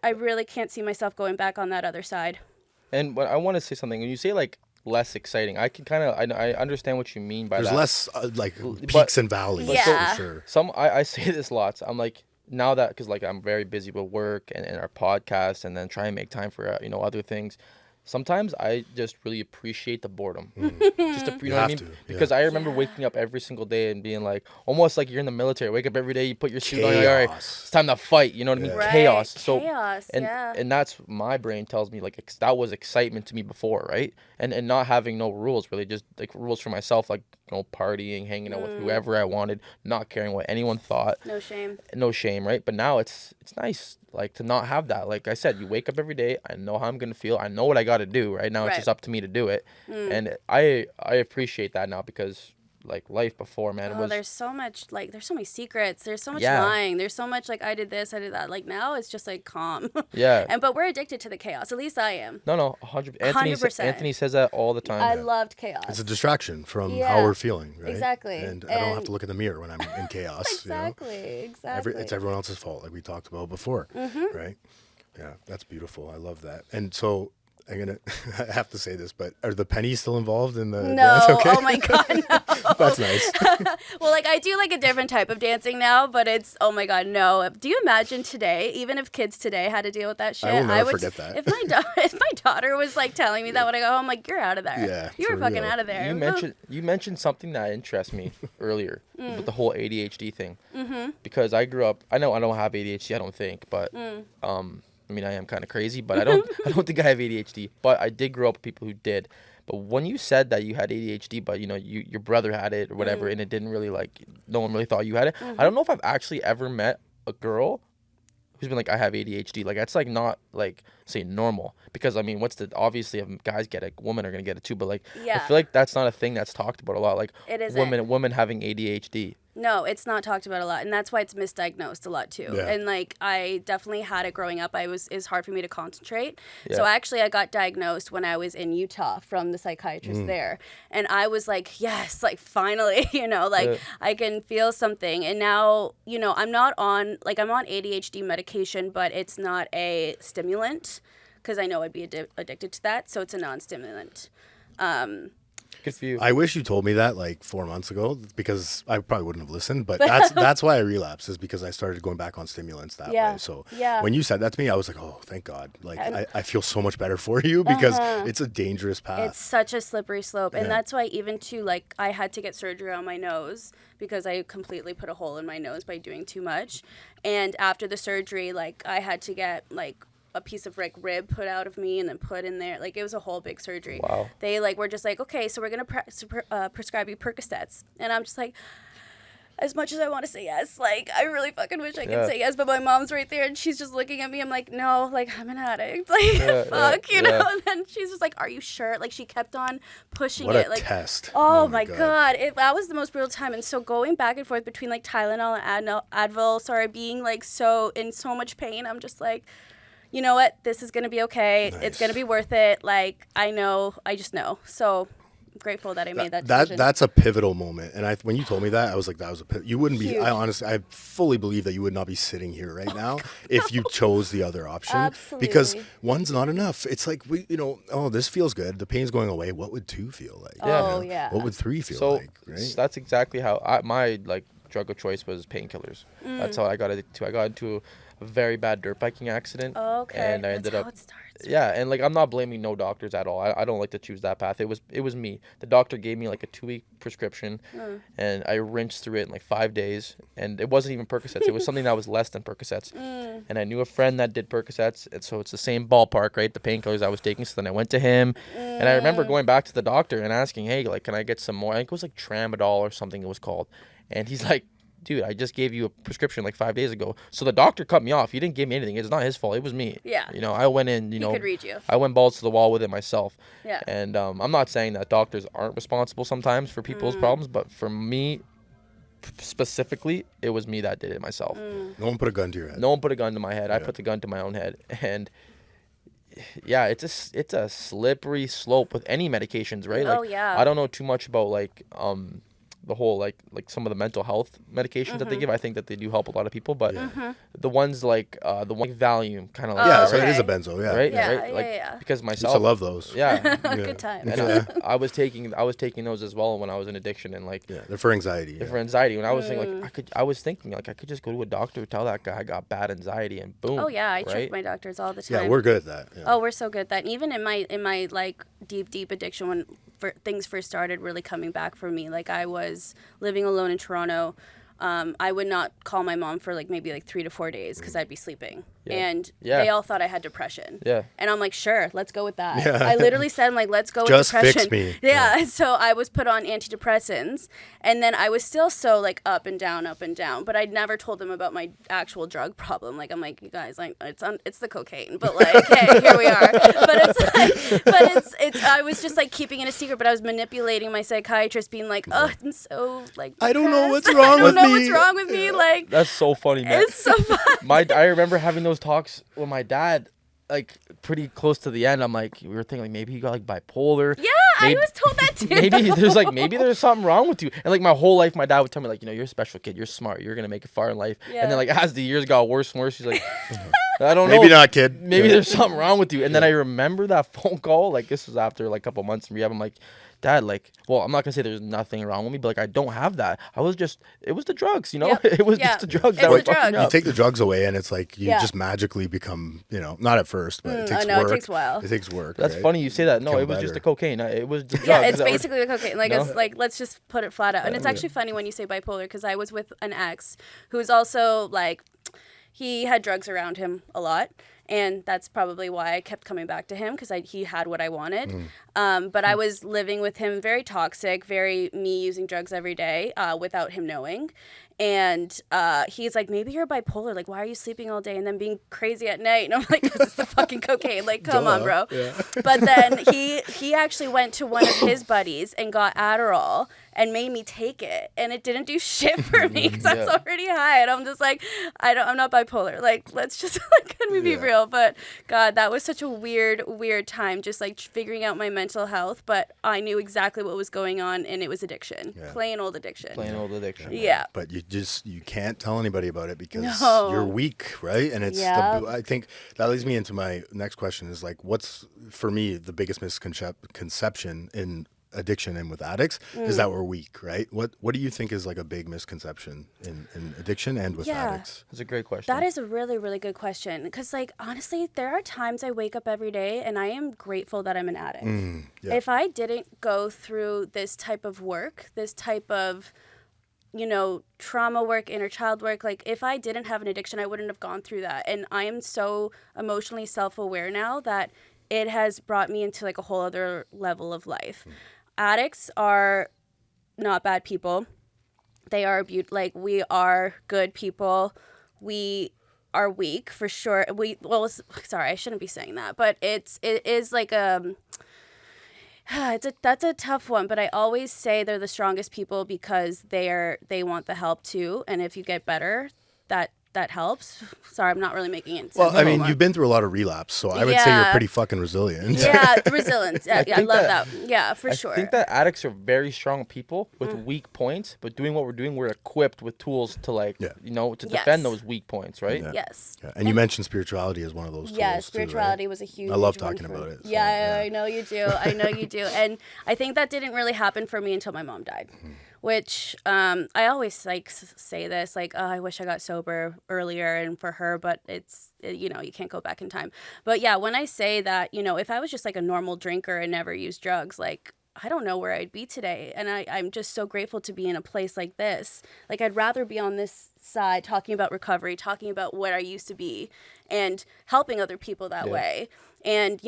I really can't see myself going back on that other side. And what I want to say something, when you say like less exciting, I can kind of I understand what you mean by There's that. There's less like peaks and valleys. Yeah. For sure. I say this lots. I'm like, now that, because like I'm very busy with work and our podcast, and then try and make time for other things. Sometimes I just really appreciate the boredom. Just to, you know what I mean? Because I remember waking up every single day and being like, almost like you're in the military. Wake up every day, you put your suit on, you're like, all right, it's time to fight. You know what I mean? Right. Chaos. So chaos. And that's, my brain tells me like that was excitement to me before, right? And not having no rules, really, just like rules for myself, like partying, hanging out with whoever I wanted, not caring what anyone thought. No shame, right? But now it's nice, like, to not have that. Like I said, you wake up every day, I know how I'm gonna feel, I know what I gotta do. Right now, it's just up to me to do it. And I appreciate that now, because like life before, man, was, there's so much, like, there's so many secrets, there's so much lying, there's so much like I did this, I did that. Like now it's just like calm. But we're addicted to the chaos. At least I am. No, 100%. Anthony says that all the time. I loved chaos. It's a distraction from how we're feeling, right? Exactly. And I don't have to look in the mirror when I'm in chaos. Exactly. It's everyone else's fault, like we talked about before, right? Yeah, that's beautiful. I love that. And so I have to say this, but are the pennies still involved in the dance? Okay. Oh my God, no. That's nice. Well, like I do like a different type of dancing now, but it's, oh my God, no. Do you imagine today, even if kids today had to deal with that shit? I will never forget that. If my daughter was like telling me that when I go home, like, you're out of there. Yeah, you were fucking out of there. You mentioned something that interests me earlier with the whole ADHD thing. Because I grew up, I know I don't have ADHD, I don't think, but I mean, I am kind of crazy, but I don't think I have ADHD. But I did grow up with people who did. But when you said that you had ADHD, but your brother had it or whatever, and it didn't really, like, no one really thought you had it. I don't know if I've actually ever met a girl who's been like, I have ADHD. Like, that's like not like, say, normal, because I mean, obviously if guys get it, women are gonna get it too. But like, I feel like that's not a thing that's talked about a lot. Like, it isn't. Women having ADHD. No, it's not talked about a lot, and that's why it's misdiagnosed a lot too. And like, I definitely had it growing up. It's hard for me to concentrate. So actually, I got diagnosed when I was in Utah from the psychiatrist there, and I was like, yes, like finally, I can feel something. And now, I'm on ADHD medication, but it's not a stimulant, because I know I'd be addicted to that. So it's a non-stimulant. Good for you. I wish you told me that like 4 months ago, because I probably wouldn't have listened. But that's why I relapsed, is because I started going back on stimulants that way. So when you said that to me, I was like, oh, thank God. Like, I feel so much better for you, because it's a dangerous path. It's such a slippery slope. And that's why even too, like, I had to get surgery on my nose, because I completely put a hole in my nose by doing too much. And after the surgery, like, I had to get like a piece of like rib put out of me and then put in there. Like, it was a whole big surgery. Wow. They like were just like, okay, so we're gonna prescribe you Percocets, and I'm just like, as much as I want to say yes, like, I really fucking wish I could say yes, but my mom's right there and she's just looking at me. I'm like, no, like, I'm an addict, like, fuck, you know. And then she's just like, are you sure? Like, she kept on pushing what it. A like, test. Oh my God. That was the most brutal time. And so going back and forth between like Tylenol and Advil, being like in so much pain, I'm just like, you know what? This is going to be okay. Nice. It's going to be worth it. Like, I just know. So I'm grateful that I made that decision. That's a pivotal moment. And when you told me that, I was like, that was you wouldn't be, I fully believe that you would not be sitting here right now if you chose the other option. Absolutely. Because one's not enough. It's like, this feels good. The pain's going away. What would 2 feel like? What would 3 feel like? Right? That's exactly how my drug of choice was painkillers. That's how I got into. I got into a very bad dirt biking accident. Oh, okay. And I ended up. How it starts. Yeah, and like, I'm not blaming no doctors at all. I don't like to choose that path. It was me. The doctor gave me like a 2-week prescription, and I rinsed through it in like 5 days. And it wasn't even Percocets. It was something that was less than Percocets. And I knew a friend that did Percocets, and so it's the same ballpark, right? The painkillers I was taking. So then I went to him, and I remember going back to the doctor and asking, hey, like, can I get some more? I think it was like Tramadol or something it was called. And he's like, dude, I just gave you a prescription like 5 days ago. So the doctor cut me off. He didn't give me anything. It's not his fault. It was me. Yeah. You know, I went in, He could read you. I went balls to the wall with it myself. Yeah. And I'm not saying that doctors aren't responsible sometimes for people's problems, but for me specifically, it was me that did it myself. No one put a gun to your head. No one put a gun to my head. I put the gun to my own head. And yeah, it's a slippery slope with any medications, right? Like, Oh, yeah. I don't know too much about like the whole like some of the mental health medications that they give. I think that they do help a lot of people, but the ones like the one like Valium, kind of like Yeah, that, so right? it is a benzo. Yeah. Right, Yeah, right. Like yeah. because I myself, used to love those. yeah. Good time. And I was taking those as well when I was in addiction, and like Yeah, they're for anxiety. for anxiety. When I was thinking like I was thinking like I could just go to a doctor, tell that guy I got bad anxiety, and boom. Oh yeah, I check right? my doctors all the time. Yeah, we're good at that. Yeah. Oh, we're so good at that. Even in my like deep addiction, when things first started really coming back for me, like I was living alone in Toronto. I would not call my mom for like maybe like 3 to 4 days because I'd be sleeping. And they all thought I had depression. Yeah. And I'm like, sure, let's go with that. Yeah. I literally said, I'm like, let's go Just with depression. fix me. Yeah. So I was put on antidepressants, and then I was still so like up and down. But I'd never told them about my actual drug problem. Like I'm like, you guys, like it's the cocaine, but like, hey, here we are. But I was just like keeping it a secret. But I was manipulating my psychiatrist, being like, oh, I'm so like, I don't know depressed. what's wrong I don't with know me. what's wrong with me. Like, That's so funny, man. it's so fun. I remember having those talks with my dad, like pretty close to the end. I'm like, we were thinking like maybe he got like bipolar. Yeah, Maybe- I was told that too. maybe there's something wrong with you. And like my whole life, my dad would tell me like, you're a special kid, you're smart, you're gonna make it far in life. Yeah. And then like as the years got worse and worse, he's like, I don't know. Maybe not, kid. Maybe Yeah. there's something wrong with you. And then I remember that phone call. Like this was after like a couple months in rehab. I'm like, Dad, like, well, I'm not gonna say there's nothing wrong with me, but like I don't have that. It was the drugs, you know? Yep. It was Yeah. just the drugs It's that the were fucking drugs. me You up. take the drugs away, and it's like you Yeah. just magically become, not at first, but it takes no, it work. takes a while. It takes work. That's right? funny you say that. No, Become it was just better. the cocaine. It was the drugs. Yeah, it's that were- basically the cocaine. Like, No? it's like, let's just put it flat out. And it's actually funny when you say bipolar, because I was with an ex who was also like, he had drugs around him a lot. And that's probably why I kept coming back to him, because he had what I wanted. But I was living with him, very toxic, very me using drugs every day without him knowing. And he's like, maybe you're bipolar. Like, why are you sleeping all day and then being crazy at night? And I'm like, because it's the fucking cocaine. Like, come on, bro. Yeah. But then he actually went to one of his buddies and got Adderall and made me take it, and it didn't do shit for me because I was already high, and I'm just like, I'm not bipolar. Like, let's just like, can we be real? But God, that was such a weird time, just like figuring out my mental health. But I knew exactly what was going on, and it was addiction, plain old addiction. Plain old addiction. Yeah. But you can't tell anybody about it because No. you're weak, right? And it's Yeah. I think that leads me into my next question is like, what's for me the biggest misconception in addiction and with addicts is that we're weak, right? What do you think is like a big misconception in addiction and with addicts? That's a great question. That is a really, really good question. Because, like, honestly, there are times I wake up every day and I am grateful that I'm an addict. Yeah. If I didn't go through this type of work, this type of, trauma work, inner child work, like, if I didn't have an addiction, I wouldn't have gone through that. And I am so emotionally self-aware now that it has brought me into, like, a whole other level of life. Addicts are not bad people. They are we are good people. We are weak for sure. Sorry, I shouldn't be saying that, but it is like that's a tough one. But I always say they're the strongest people because they want the help too. And if you get better, that helps. Sorry, I'm not really making it. Well, I mean, anymore. you've been through a lot of relapse, so I would say you're Yeah. pretty fucking resilient. Yeah, resilience. Yeah, I think love that- that. Yeah, for sure. I think that addicts are very strong people with weak points, but doing what we're doing, we're equipped with tools to to defend Yes. those weak points, right? Yeah. Yes. Yeah, and you mentioned spirituality as one of those tools. Yeah, too, spirituality right? was a huge. I love one talking for about me. it, so, Yeah, yeah. I know you do. I know you do. And I think that didn't really happen for me until my mom died, which I always say this, like, oh, I wish I got sober earlier and for her, but you can't go back in time. But yeah, when I say that, if I was just like a normal drinker and never used drugs, like, I don't know where I'd be today. And I'm just so grateful to be in a place like this. Like, I'd rather be on this side talking about recovery, talking about what I used to be and helping other people that way. And,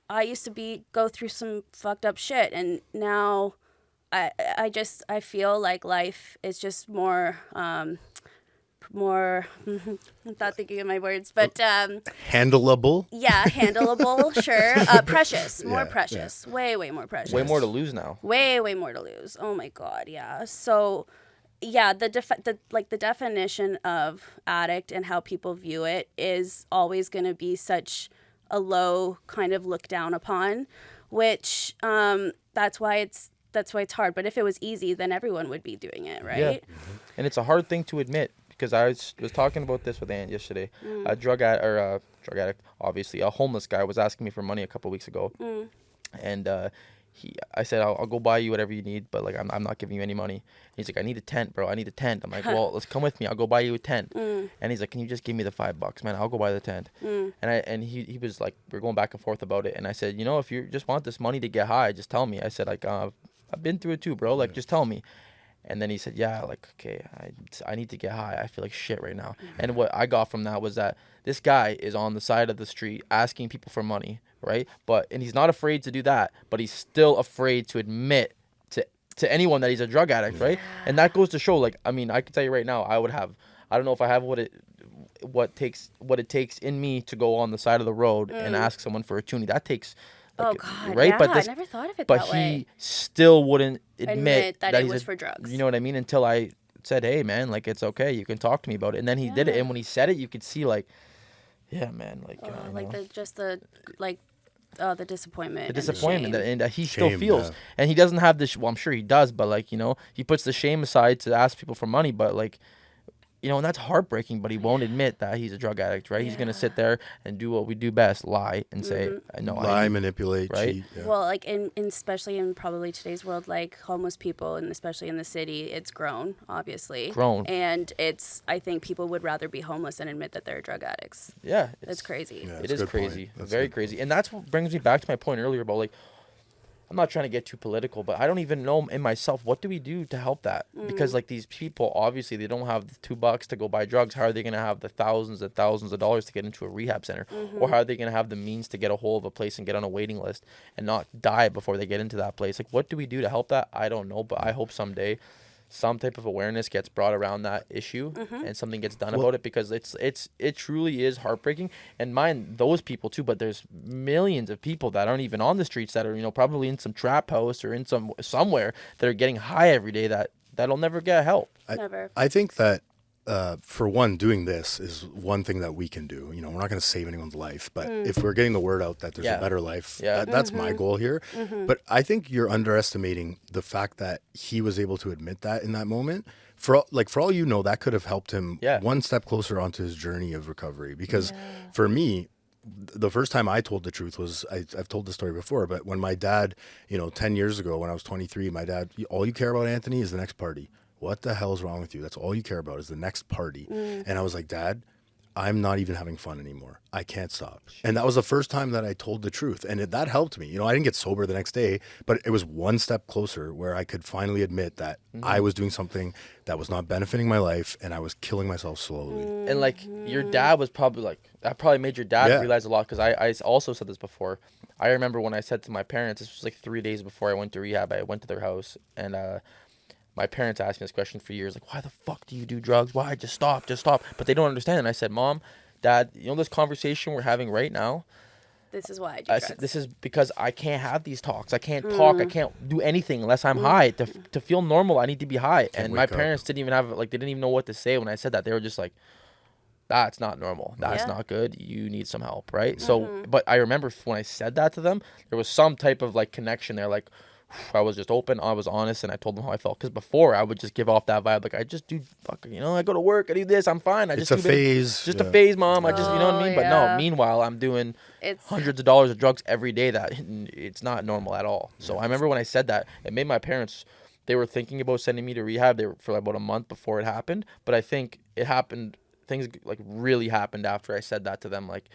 I used to go through some fucked up shit. And now I feel like life is just more more I'm not thinking of my words, but Handleable. yeah, handleable, sure. Precious, more precious, way more precious. Way more to lose now. Way more to lose. Oh my god, yeah. So yeah, the definition of addict and how people view it is always going to be such a low kind of look down upon, which that's why it's hard. But if it was easy, then everyone would be doing it, right? Yeah. And it's a hard thing to admit, because I was talking about this with Ann yesterday. A drug addict, obviously, a homeless guy was asking me for money a couple weeks ago, and I said, I'll go buy you whatever you need, but like I'm not giving you any money. And he's like, I need a tent, bro. I need a tent. I'm like, well, let's come with me. I'll go buy you a tent. And he's like, can you just give me the $5, man? I'll go buy the tent. And he was like, we're going back and forth about it. And I said, if you just want this money to get high, just tell me. I said, like, I've been through it too, bro. Like, just tell me. And then he said, yeah, like, okay, I need to get high. I feel like shit right now. And what I got from that was that this guy is on the side of the street asking people for money, right? And he's not afraid to do that, but he's still afraid to admit to anyone that he's a drug addict, right? And that goes to show, like, I mean, I can tell you right now, I don't know if I have what it takes in me to go on the side of the road and ask someone for a toonie. That takes... Like, oh God! right? Yeah, but I never thought of it but that way. he still wouldn't admit that it was for drugs. You know what I mean? Until I said, "Hey, man, like it's okay. You can talk to me about it." And then he did it. And when he said it, you could see, like, yeah, man, like, like the disappointment. The disappointment and that he still Shame, feels, and he doesn't have this. Well, I'm sure he does, but like he puts the shame aside to ask people for money, but like. And that's heartbreaking, but he won't admit that he's a drug addict, right? He's going to sit there and do what we do best, lie and say, no, Lie, manipulate, right? cheat. Yeah. Well, like, especially in probably today's world, like, homeless people, and especially in the city, it's grown, obviously. And I think people would rather be homeless and admit that they're drug addicts. Yeah. It's crazy. Yeah, It is crazy. Very crazy. And that's what brings me back to my point earlier about, like, I'm not trying to get too political, but I don't even know in myself, what do we do to help that? Because, like, these people, obviously, they don't have the $2 to go buy drugs. How are they going to have the thousands and thousands of dollars to get into a rehab center? Or how are they going to have the means to get a hold of a place and get on a waiting list and not die before they get into that place? Like, what do we do to help that? I don't know, but I hope someday some type of awareness gets brought around that issue and something gets done about it, because it truly is heartbreaking. And mind those people too, but there's millions of people that aren't even on the streets that are probably in some trap house or in somewhere that are getting high every day that'll never get help. Never. I think that for one, doing this is one thing that we can do. We're not going to save anyone's life, but if we're getting the word out that there's a better life, that's my goal here. But I think you're underestimating the fact that he was able to admit that in that moment. For all you know, that could have helped him one step closer onto his journey of recovery. Because for me, the first time I told the truth was, I've told the story before, but when my dad, 10 years ago, when I was 23, my dad, all you care about, Anthony, is the next party. What the hell is wrong with you? That's all you care about is the next party. And I was like, Dad, I'm not even having fun anymore. I can't stop. And that was the first time that I told the truth. And that helped me. I didn't get sober the next day, but it was one step closer where I could finally admit that I was doing something that was not benefiting my life and I was killing myself slowly. And like your dad was probably like, that probably made your dad realize a lot, because I also said this before. I remember when I said to my parents, this was like 3 days before I went to rehab, I went to their house, and my parents asked me this question for years, like, why the fuck do you do drugs? Why? Just stop. But they don't understand. And I said, Mom, Dad, this conversation we're having right now, this is why I do drugs. This is because I can't have these talks. I can't talk. I can't do anything unless I'm high. To feel normal, I need to be high. And my parents didn't even have, like, they didn't even know what to say when I said that. They were just like, that's not normal. That's not good. You need some help, right? So, but I remember when I said that to them, there was some type of, like, connection there, like, I was just open, I was honest, and I told them how I felt. Because before, I would just give off that vibe, like, I just do fucking, I go to work, I do this, I'm fine. It's a phase. Just a phase, Mom. I just, you know what I mean? But no, meanwhile, I'm doing hundreds of dollars of drugs every day that it's not normal at all. So I remember when I said that, it made my parents, they were thinking about sending me to rehab. They were for about a month before it happened. But I think it happened, things like really happened after I said that to them, like,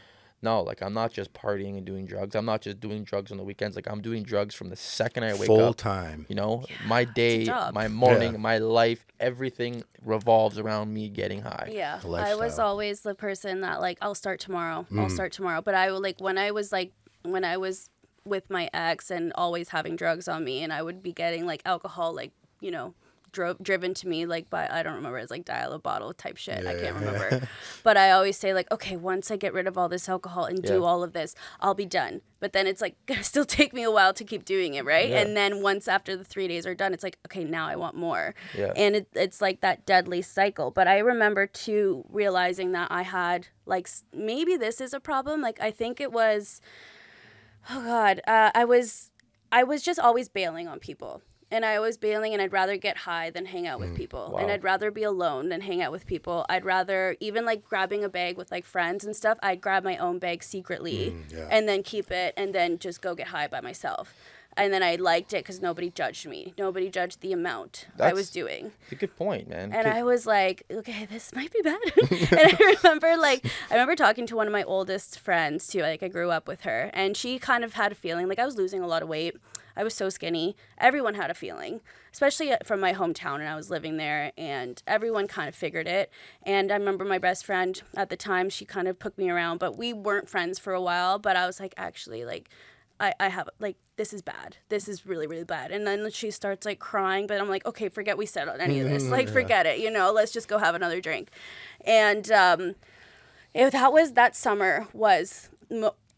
no, like, I'm not just partying and doing drugs. I'm not just doing drugs on the weekends. Like, I'm doing drugs from the second I wake up. Full time. My day, my morning, my life, everything revolves around me getting high. Yeah. I was always the person that, like, I'll start tomorrow. I'll start tomorrow. But I, like, when I was with my ex and always having drugs on me, and I would be getting like alcohol, like, you know, driven to me like by, I don't remember, it's like dial a bottle type shit. I can't remember. But I always say like, okay, once I get rid of all this alcohol and do all of this, I'll be done. But then it's like gonna still take me a while to keep doing it, right? And then once after the 3 days are done, it's like, okay, now I want more. And it's like that deadly cycle. But I remember too realizing that I had like, maybe this is a problem. Like I think it was, oh God, I was just always bailing on people. And I was bailing, and I'd rather get high than hang out with people. Wow. And I'd rather be alone than hang out with people. I'd rather, even like grabbing a bag with like friends and stuff, I'd grab my own bag secretly and then keep it and then just go get high by myself. And then I liked it because nobody judged me. Nobody judged the amount I was doing. That's a good point, man. And I was like, okay, this might be bad. And I remember talking to one of my oldest friends too. Like I grew up with her, and she kind of had a feeling like I was losing a lot of weight. I was so skinny. Everyone had a feeling, especially from my hometown, and I was living there, and everyone kind of figured it. And I remember my best friend at the time, she kind of put me around, but we weren't friends for a while. But I was like, actually, like, I have, like, this is bad. This is really, really bad. And then she starts, like, crying, but I'm like, okay, forget we said any of this. Like, forget it, you know, let's just go have another drink. And that summer was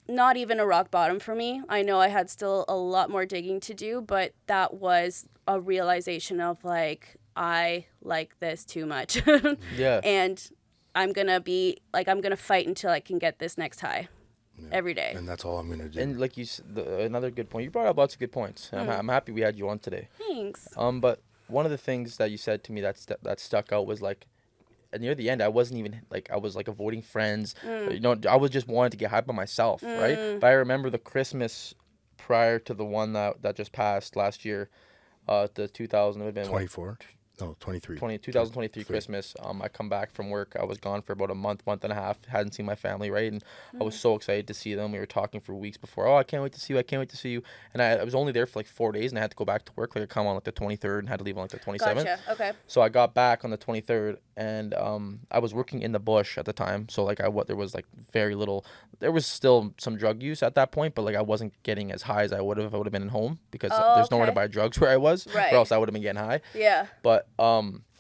not even a rock bottom for me. I know I had still a lot more digging to do, but that was a realization of like, I like this too much. And I'm going to fight until I can get this next high every day. And that's all I'm going to do. And like you said, another good point. You brought up lots of good points. I'm happy we had you on today. Thanks. But one of the things that you said to me that stuck out was like, near the end, I wasn't even like, I was like avoiding friends. You know, I was just wanting to get high by myself, right? But I remember the Christmas prior to the one that just passed last year, the 2000, it would have been 24. No, 23. 2023 Christmas. I come back from work. I was gone for about a month and a half. Hadn't seen my family, right? And I was so excited to see them. We were talking for weeks before. Oh, I can't wait to see you. I can't wait to see you. And I was only there for like 4 days, and I had to go back to work. Like I come on like the 23rd and had to leave on like the 27th. Gotcha. Okay. So I got back on the 23rd, and I was working in the bush at the time. So like there was like very little. There was still some drug use at that point, but like I wasn't getting as high as I would have if I would have been at home, because there's nowhere to buy drugs where I was, or else I would have been getting high. Yeah. But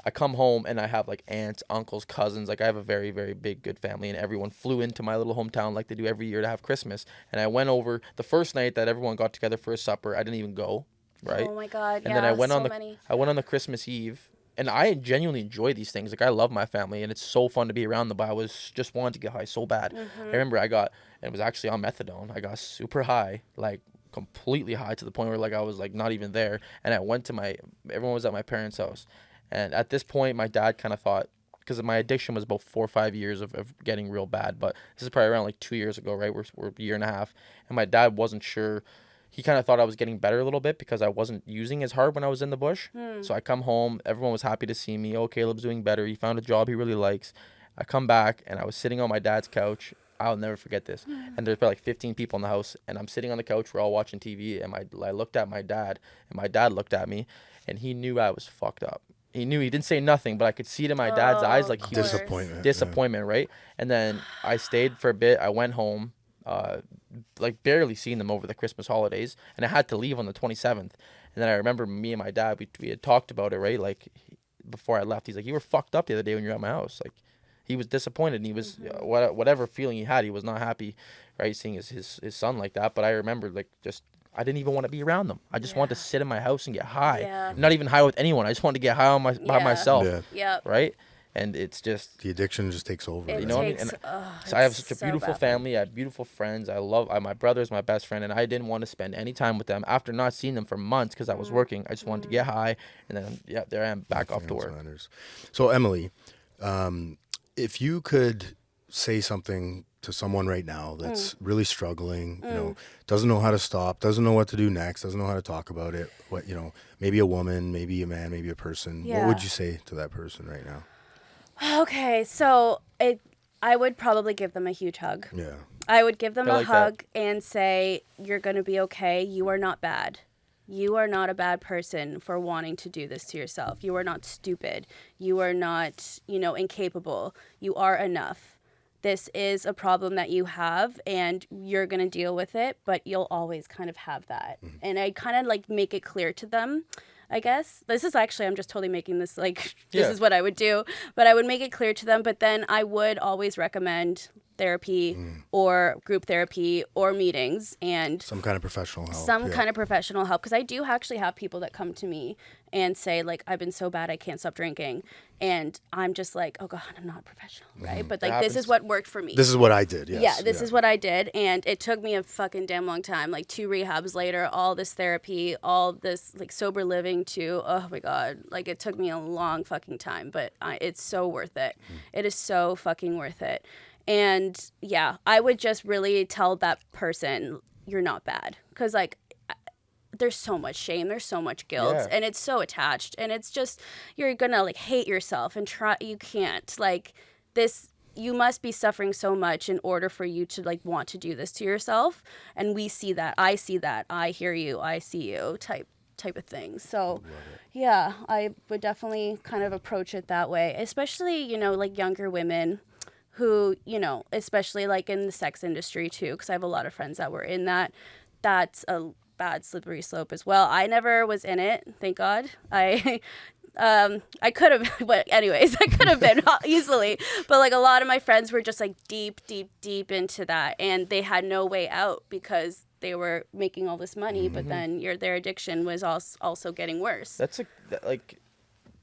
I come home and I have like aunts, uncles, cousins. Like I have a very, very big, good family, and everyone flew into my little hometown like they do every year to have Christmas. And I went over the first night that everyone got together for a supper. I didn't even go, right? Oh my God! And then I went I went on the Christmas Eve, and I genuinely enjoy these things. Like I love my family, and it's so fun to be around them. But I was just wanting to get high so bad. I remember and it was actually on methadone. I got super high, like completely high, to the point where like I was like not even there. And I went to everyone was at my parents' house. And at this point, my dad kind of thought, because my addiction was about 4 or 5 years of getting real bad, but this is probably around like 2 years ago, right? We're a year and a half. And my dad wasn't sure. He kind of thought I was getting better a little bit because I wasn't using as hard when I was in the bush. So I come home. Everyone was happy to see me. Oh, Caleb's doing better. He found a job he really likes. I come back, and I was sitting on my dad's couch. I'll never forget this. And there's probably like 15 people in the house, and I'm sitting on the couch. We're all watching TV, and I looked at my dad, and my dad looked at me, and he knew I was fucked up. He knew. He didn't say nothing, but I could see it in my dad's eyes, like he was disappointment, right? And then I stayed for a bit. I went home, like barely seeing them over the Christmas holidays, and I had to leave on the 27th. And then I remember me and my dad, we had talked about it, right? Like before I left, he's like, "You were fucked up the other day when you were at my house." Like he was disappointed, and he was whatever feeling he had, he was not happy, right? Seeing his son like that. But I remember like I didn't even want to be around them. I just wanted to sit in my house and get high. Yeah. Not even high with anyone. I just wanted to get high by myself. Yeah. Right? And it's just... the addiction just takes over. You know what I mean? So I have such a beautiful family. I have beautiful friends. My brother's my best friend, and I didn't want to spend any time with them after not seeing them for months because I was working. I just wanted to get high, and then, there I am back off to work. So, Emily, if you could say something to someone right now that's really struggling, you know, doesn't know how to stop, doesn't know what to do next, doesn't know how to talk about it, maybe a woman, maybe a man, maybe a person, what would you say to that person right now? Okay, so I would probably give them a huge hug. Yeah. I would give them a hug and say, you're going to be okay. You are not bad. You are not a bad person for wanting to do this to yourself. You are not stupid. You are not, incapable. You are enough. this is a problem that you have and you're going to deal with it, but you'll always kind of have that. And I kind of like make it clear to them, I guess. This is actually, I'm just totally making this like, this is what I would do, but I would make it clear to them. But then I would always recommend therapy or group therapy or meetings and some kind of professional help. Kind of professional help. Because I do actually have people that come to me and say, like, I've been so bad I can't stop drinking. And I'm just like, oh God, I'm not professional, right? But like, this is what worked for me. This is what I did, yes. Yeah, this is what I did. And it took me a fucking damn long time. Like 2 rehabs later, all this therapy, all this like sober living to, oh my God. Like it took me a long fucking time, but it's so worth it. It is so fucking worth it. And yeah, I would just really tell that person, you're not bad. Because like, there's so much shame, there's so much guilt, and it's so attached. And it's just, you're gonna like hate yourself and you can't. Like this, you must be suffering so much in order for you to like want to do this to yourself. And we see that, I hear you, I see you type of thing. So yeah, I would definitely kind of approach it that way, especially, you know, like younger women who, you know, especially like in the sex industry too, because I have a lot of friends that were in that. That's a bad slippery slope as well. I never was in it, thank God. I could have, but anyways, I could have been easily. But like a lot of my friends were just like deep into that, and they had no way out because they were making all this money, but then their addiction was also getting worse. Like,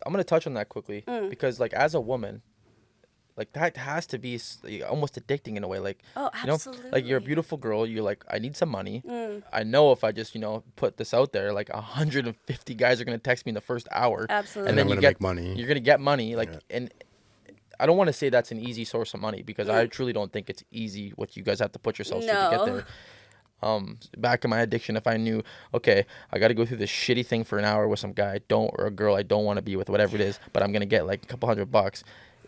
I'm gonna touch on that quickly because like as a woman, like that has to be almost addicting in a way. Like, absolutely. You know, like you're a beautiful girl. You're like, I need some money. I know if I just, you know, put this out there, like 150 guys are going to text me in the first hour. Absolutely. And then you're going to make money. You're going to get money. Like, and I don't want to say that's an easy source of money because I truly don't think it's easy what you guys have to put yourselves through to get there. Back in my addiction, if I knew, okay, I got to go through this shitty thing for an hour with some guy or a girl I don't want to be with, whatever it is, but I'm going to get like a couple $100.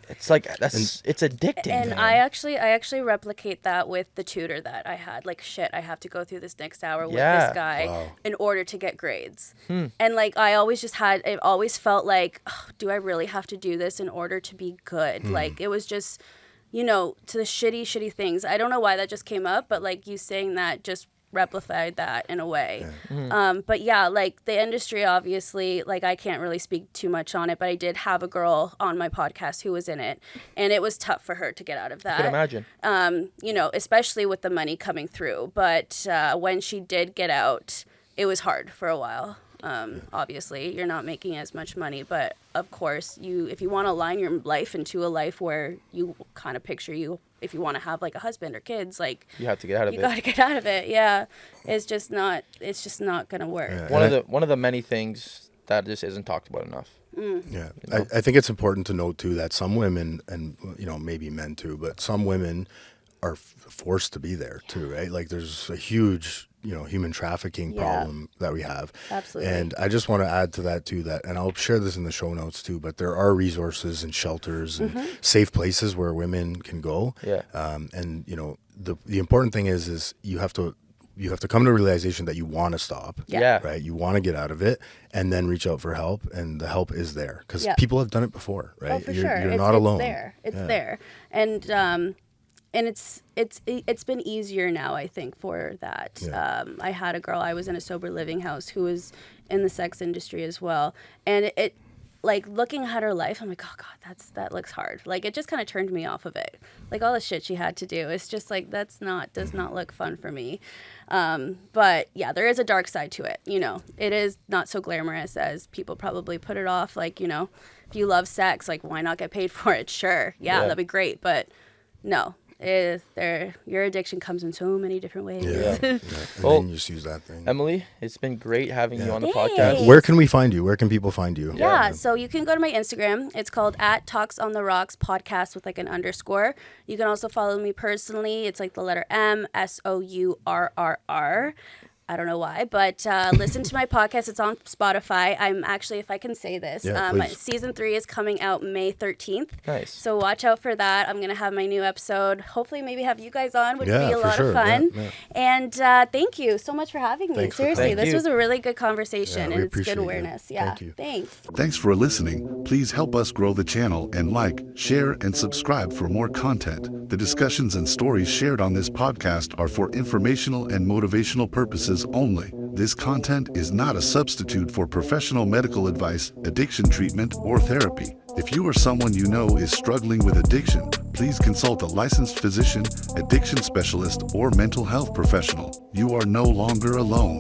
It's like it's addicting. And man. I actually replicate that with the tutor that I had. Like shit, I have to go through this next hour with this guy in order to get grades. And like I always it always felt like, oh, do I really have to do this in order to be good? Like it was just, you know, to the shitty things. I don't know why that just came up, but like you saying that just replicated that in a way. But yeah, like the industry, obviously, like I can't really speak too much on it, but I did have a girl on my podcast who was in it, and it was tough for her to get out of that. I can imagine. You know, especially with the money coming through. But when she did get out, it was hard for a while. Obviously, you're not making as much money, but of course, if you want to align your life into a life where you kind of picture if you want to have like a husband or kids, like you have to get out of it. You got to get out of it. Yeah, it's just not gonna work. Yeah. One of the many things that just isn't talked about enough. Yeah, you know? I think it's important to note too that some women, and you know maybe men too, but some women are forced to be there too, right? Like there's a huge, you know, human trafficking problem that we have. Absolutely. And I just want to add to that too, and I'll share this in the show notes too, but there are resources and shelters and safe places where women can go. Yeah. And you know, the important thing is you have to come to a realization that you want to stop. Yeah. Right. You want to get out of it and then reach out for help, and the help is there because people have done it before, right? Oh, for sure. You're not alone. It's there. And it's been easier now, I think, for that. Yeah. I had a girl, I was in a sober living house who was in the sex industry as well. And it like looking at her life, I'm like, oh God, that looks hard. Like it just kind of turned me off of it. Like all the shit she had to do. It's just like, does not look fun for me. But yeah, there is a dark side to it. You know, it is not so glamorous as people probably put it off. Like, you know, if you love sex, like why not get paid for it? Sure. Yeah. That'd be great. But no. Your addiction comes in so many different ways. Yeah. And Well, then you just use that thing. Emily, it's been great having you on the Thanks. podcast. Where can we find you? Where can people find you? Yeah, so you can go to my Instagram. It's called @TalksOnTheRocks podcast with like an underscore. You can also follow me personally. It's like the letter M SOURRR. I don't know why, but listen to my podcast. It's on Spotify. I'm actually, if I can say this, season 3 is coming out May 13th. Nice. So watch out for that. I'm going to have my new episode. Hopefully maybe have you guys on, which would be a lot of fun. Yeah. And thank you so much for having me. Seriously, this was a really good conversation, and it's good awareness. Yeah, Thank you. Thanks. Thanks for listening. Please help us grow the channel and like, share, and subscribe for more content. The discussions and stories shared on this podcast are for informational and motivational purposes only. This content is not a substitute for professional medical advice, addiction treatment, or therapy. If you or someone you know is struggling with addiction, please consult a licensed physician, addiction specialist, or mental health professional. You are no longer alone.